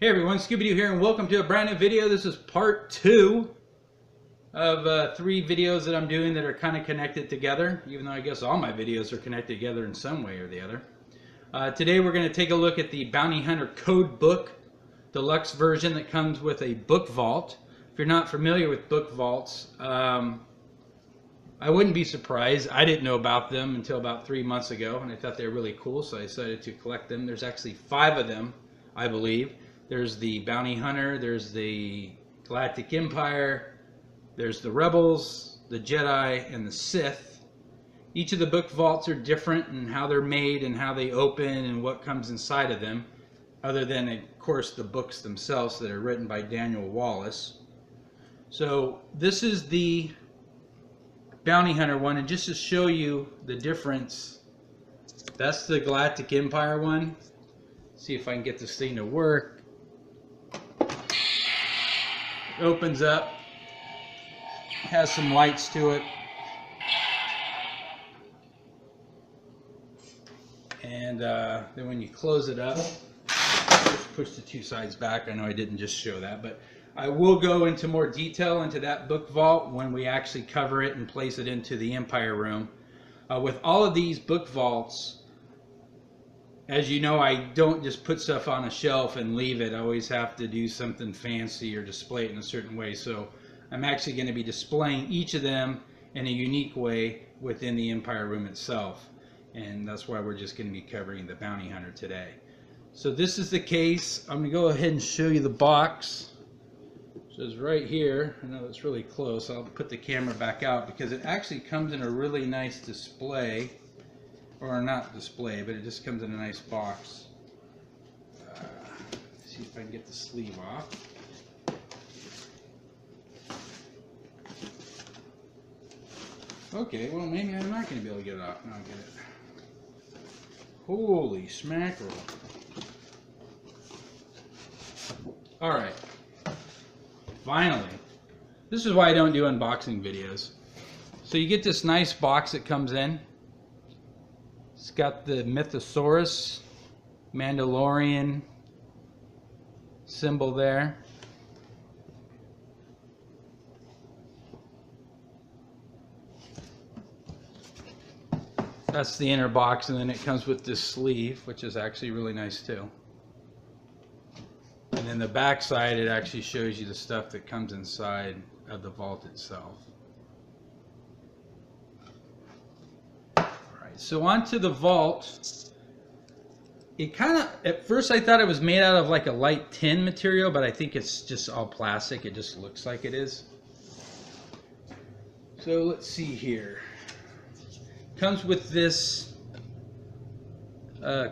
Hey everyone, Scooby-Doo here, and welcome to a brand new video. This is part 2 of 3 videos that I'm doing that are kind of connected together, even though I guess all my videos are connected together in some way or the other. Today we're going to take a look at the Bounty Hunter Code Book Deluxe version that comes with a book vault. If you're not familiar with book vaults, I wouldn't be surprised. I didn't know about them until about 3 months ago, and I thought they were really cool, so I decided to collect them. There's actually 5 of them, I believe. There's the Bounty Hunter, there's the Galactic Empire, there's the Rebels, the Jedi, and the Sith. Each of the book vaults are different in how they're made and how they open and what comes inside of them, other than, of course, the books themselves that are written by Daniel Wallace. So this is the Bounty Hunter one, and just to show you the difference, that's the Galactic Empire one. See if I can get this thing to work. Opens up, has some lights to it, and then when you close it up, just push the 2 sides back. I know I didn't just show that, but I will go into more detail into that book vault when we actually cover it and place it into the Empire room. With all of these book vaults, as you know, I don't just put stuff on a shelf and leave it. I always have to do something fancy or display it in a certain way. So I'm actually going to be displaying each of them in a unique way within the Empire room itself. And that's why we're just going to be covering the Bounty Hunter today. So this is the case. I'm going to go ahead and show you the box. It says right here. I know it's really close. I'll put the camera back out because it actually comes in a really nice display. Or not display, but it just comes in a nice box. See if I can get the sleeve off. Okay, well maybe I'm not going to be able to get it off. Now I'll get it. Holy smackerel. Alright. Finally. This is why I don't do unboxing videos. So you get this nice box that comes in. It's got the Mythosaurus Mandalorian symbol there. That's the inner box, and then it comes with this sleeve, which is actually really nice too. And then the back side, it actually shows you the stuff that comes inside of the vault itself. So onto the vault. It kind of, at first I thought it was made out of like a light tin material, but I think it's just all plastic. It just looks like it is. So let's see here. Comes with this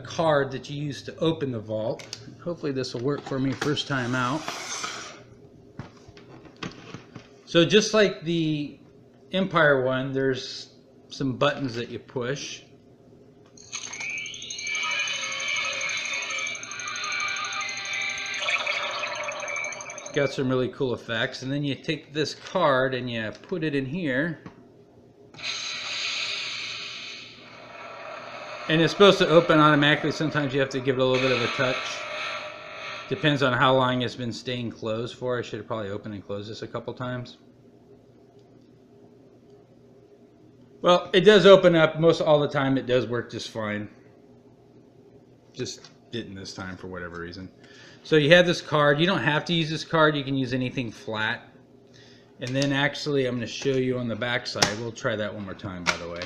card that you use to open the vault. Hopefully this will work for me first time out. So just like the Empire one, there's some buttons that you push. Got some really cool effects, and then you take this card and you put it in here, and it's supposed to open automatically. Sometimes you have to give it a little bit of a touch. Depends on how long it's been staying closed for. I should have probably opened and closed this a couple times. Well, it does open up most all the time. It does work just fine. Just didn't this time for whatever reason. So you have this card. You don't have to use this card. You can use anything flat. And then actually I'm going to show you on the back side. We'll try that one more time, by the way.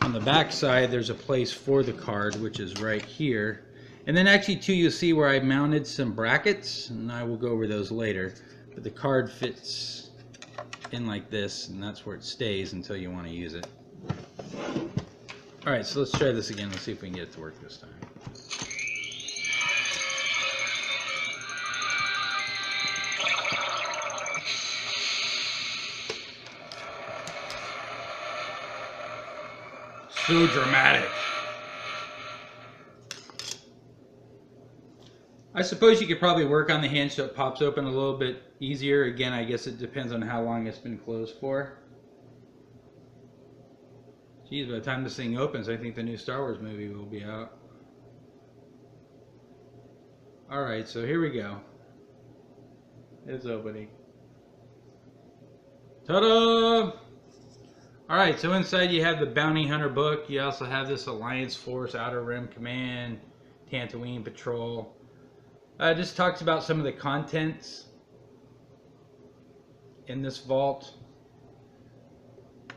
On the back side there's a place for the card, which is right here. And then actually too, you'll see where I mounted some brackets, and I will go over those later. But the card fits in like this, and that's where it stays until you want to use it. Alright, so let's try this again. Let's see if we can get it to work this time. So dramatic. I suppose you could probably work on the hinge so it pops open a little bit easier. Again, I guess it depends on how long it's been closed for. Geez, by the time this thing opens, I think the new Star Wars movie will be out. Alright, so here we go. It's opening. Ta-da! Alright, so inside you have the Bounty Hunter book. You also have this Alliance Force, Outer Rim Command, Tatooine Patrol. Just talks about some of the contents in this vault.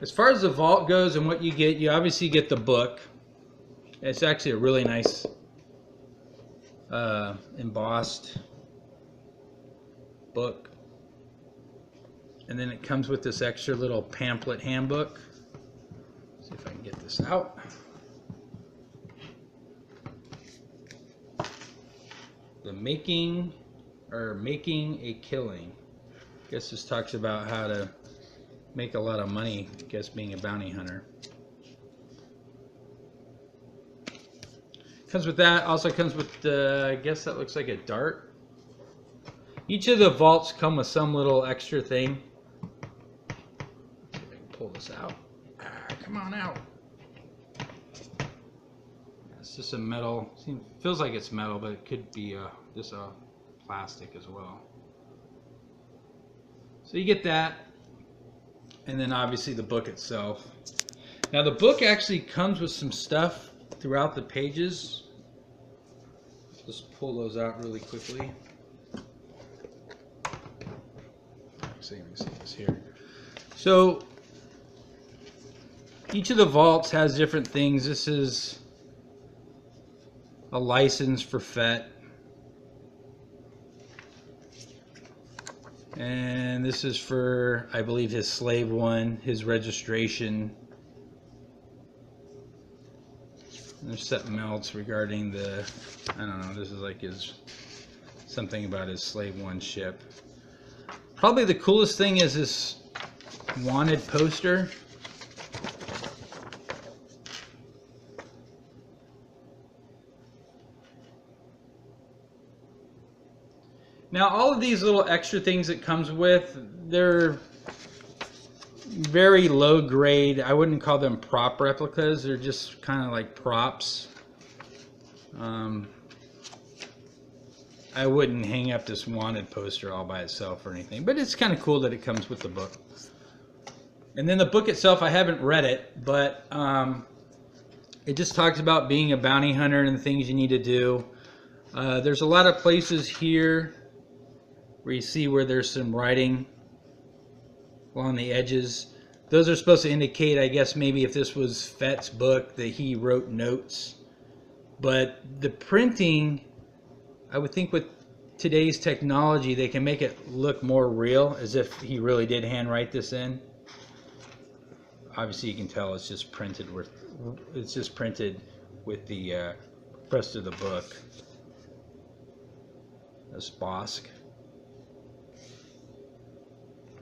As far as the vault goes and what you get, you obviously get the book. It's actually a really nice embossed book. And then it comes with this extra little pamphlet handbook. Let's see if I can get this out. The Making a Killing. I guess this talks about how to make a lot of money, I guess, being a bounty hunter. Comes with that. Also comes with, I guess that looks like a dart. Each of the vaults come with some little extra thing. Let's see if I can pull this out. Come on out. It's just a metal. Feels like it's metal, but it could be just a plastic as well. So you get that, and then obviously the book itself. Now the book actually comes with some stuff throughout the pages. Just pull those out really quickly. So you can see this here. So each of the vaults has different things. This is a license for Fett. And this is for, I believe, his slave one, his registration. There's something else regarding the, I don't know, this is like his, something about his slave one ship. Probably the coolest thing is this wanted poster. Now all of these little extra things it comes with, they're very low grade. I wouldn't call them prop replicas. They're just kind of like props. I wouldn't hang up this wanted poster all by itself or anything, but it's kind of cool that it comes with the book. And then the book itself, I haven't read it, but it just talks about being a bounty hunter and the things you need to do. There's a lot of places here where you see where there's some writing along the edges. Those are supposed to indicate, I guess, maybe if this was Fett's book, that he wrote notes. But the printing, I would think with today's technology, they can make it look more real, as if he really did handwrite this in. Obviously, you can tell it's just printed with the rest of the book. That's Bossk.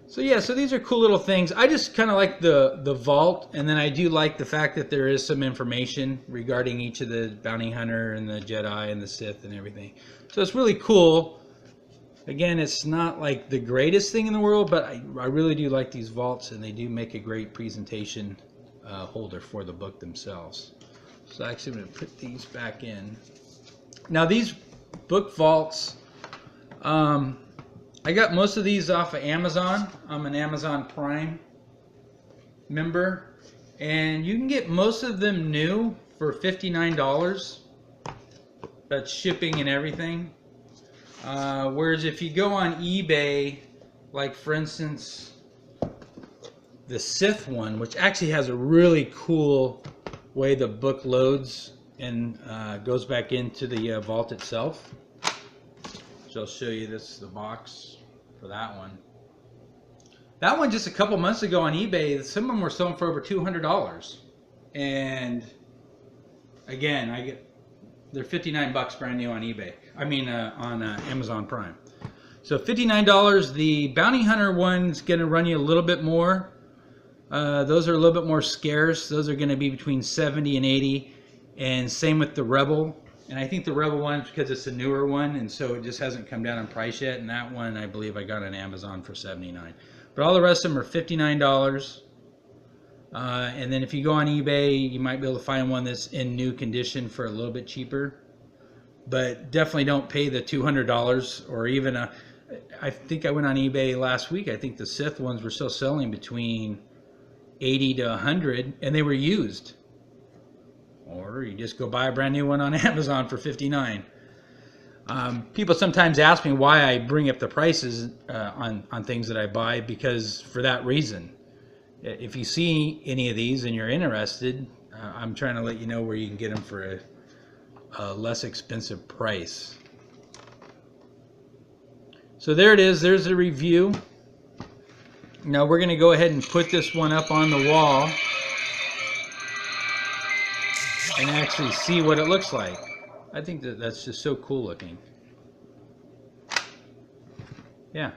So yeah, so these are cool little things. I just kind of like the vault, and then I do like the fact that there is some information regarding each of the bounty hunter and the Jedi and the Sith and everything. So it's really cool. Again, it's not like the greatest thing in the world, but I really do like these vaults, and they do make a great presentation holder for the book themselves. So actually I'm going to put these back in. Now these book vaults, I got most of these off of Amazon. I'm an Amazon Prime member, and you can get most of them new for $59. That's shipping and everything. Whereas if you go on eBay, like for instance, the Sith one, which actually has a really cool way the book loads and goes back into the vault itself. So I'll show you this, the box for that one. That one just a couple months ago on eBay, some of them were selling for over $200. And again, they're $59 brand new on eBay. I mean on Amazon Prime. So $59. The Bounty Hunter one's going to run you a little bit more. Those are a little bit more scarce. Those are going to be between $70 and $80. And same with the Rebel. And I think the Rebel one, because it's a newer one, and so it just hasn't come down in price yet. And that one, I believe I got on Amazon for $79. But all the rest of them are $59. And then if you go on eBay, you might be able to find one that's in new condition for a little bit cheaper. but definitely don't pay the $200 or even I think I went on eBay last week. I think the Sith ones were still selling between 80 to 100, and they were used. Or you just go buy a brand new one on Amazon for 59. People sometimes ask me why I bring up the prices on things that I buy, because for that reason. If you see any of these and you're interested, I'm trying to let you know where you can get them for a less expensive price. So there it is. There's the review. Now we're going to go ahead and put this one up on the wall and actually see what it looks like. I think that's just so cool looking. Yeah.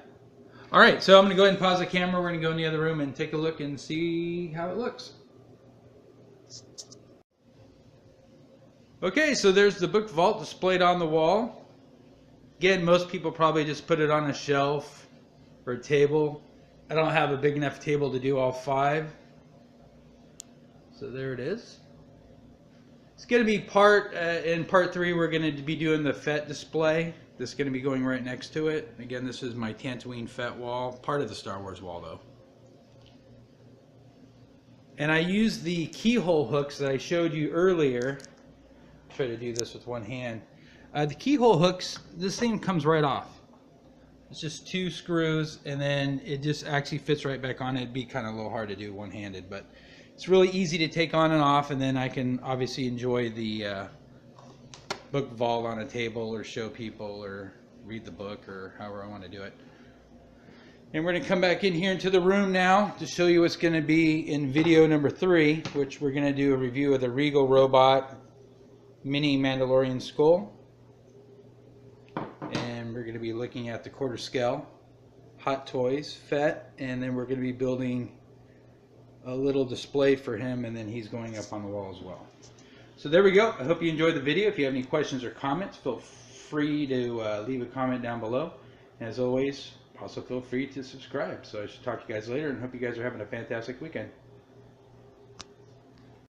All right, so I'm going to go ahead and pause the camera. We're going to go in the other room and take a look and see how it looks. Okay, so there's the book vault displayed on the wall. Again, most people probably just put it on a shelf or a table. I don't have a big enough table to do all 5. So there it is. It's going to be in part 3, we're going to be doing the Fett display. This is going to be going right next to it. Again, this is my Tatooine Fett wall, part of the Star Wars wall though. And I use the keyhole hooks that I showed you earlier. I'll try to do this with one hand. The keyhole hooks, this thing comes right off. It's just 2 screws, and then it just actually fits right back on. It'd be kind of a little hard to do one-handed, but it's really easy to take on and off, and then I can obviously enjoy the book vault on a table, or show people, or read the book, or however I want to do it. And we're going to come back in here into the room now to show you what's going to be in video number 3, which we're going to do a review of the Regal Robot Mini Mandalorian Skull. And we're going to be looking at the quarter scale Hot Toys Fett, and then we're going to be building a little display for him, and then he's going up on the wall as well. So there we go. I hope you enjoyed the video. If you have any questions or comments, feel free to leave a comment down below. As always, also feel free to subscribe. So I should talk to you guys later, and hope you guys are having a fantastic weekend.